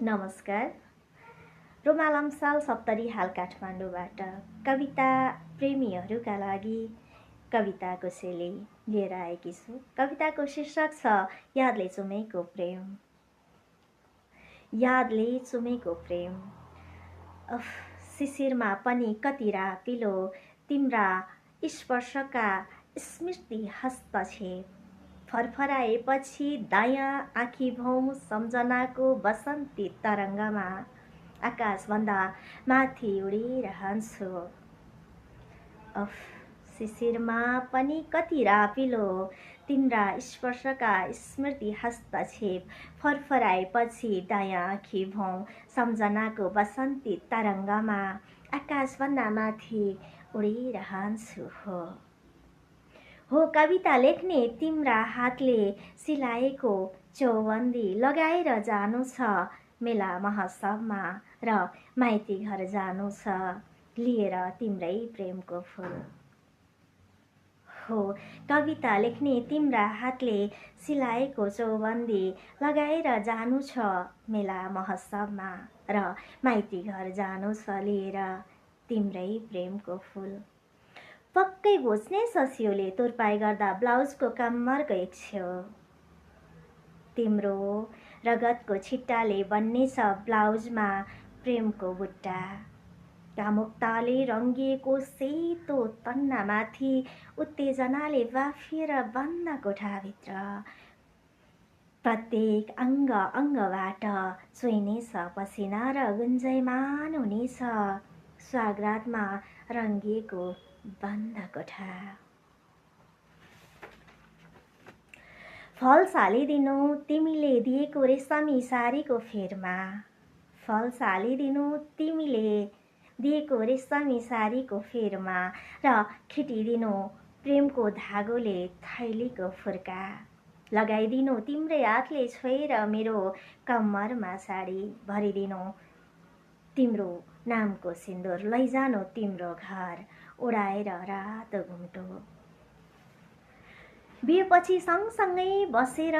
नमस्कार। रोमालम्साल सप्तरी हाल काठमाडौँबाट कविता प्रेमीहरूका लागि कविताको सेली लिएर आएकी छु। कविताको शीर्षक छ यादले चुमेको प्रेम। यादले चुमेको प्रेम। शिशिरमा पनि कति रापिलो तिम्रा स्पर्शका स्मृति हस्तक्षेप फरफराएपछि दायाँ आँखी भौँ सम्झनाको बसन्ती तरङ्गमा आकाशभन्दा माथि उडिरहन्छु। शिशिरमा पनि कति रापिलो तिम्रा स्पर्शका स्मृति हस्तक्षेप फरफराएपछि दायाँ आँखी भौँ सम्झनाको बसन्ती तरङ्गमा आकाशभन्दा माथि उडिरहन्छु। हो कविता लेख्ने तिम्रा हातले सिलाएको चौबन्दी लगाएर जानु छ मेला महोत्सवमा र माइती घर जानु छ लिएर तिम्रै प्रेमको फुल। हो कविता लेख्ने तिम्रा हातले सिलाएको चौबन्दी लगाएर जानु छ मेला महोत्सवमा र माइती घर जानु छ लिएर तिम्रै प्रेमको फुल। पक्कै घोच्ने ससियोले तुरपाई गर्दा ब्लाउजको कम्मर गएको तिम्रो रगतको छिट्टाले बन्नेछ ब्लाउजमा प्रेमको बुट्टा। कामुक्ताले रङ्गिएको सेतो तन्नामाथि उत्तेजनाले बाफिएर बन्द कोठाभित्र प्रत्येक अङ्ग अङ्गबाट चुइनेछ पसिना र गुन्जयमान हुनेछ स्वागरातमा रङ्गिएको बन्द कोठा। फल सालिदिनु तिमीले दिएको रेशमी सारीको फेरमा। फल सालिदिनु तिमीले दिएको रेशमी सारीको फेरमा र खिटिदिनु प्रेमको धागोले थैलीको फुर्का। लगाइदिनु तिम्रै हातले छोएर मेरो कम्मरमा साडी भरिदिनु तिम्रो नामको सिन्दुर लैजानु तिम्रो घर उडाएर रातो घुम्टो। बिहेपछि सँगसँगै बसेर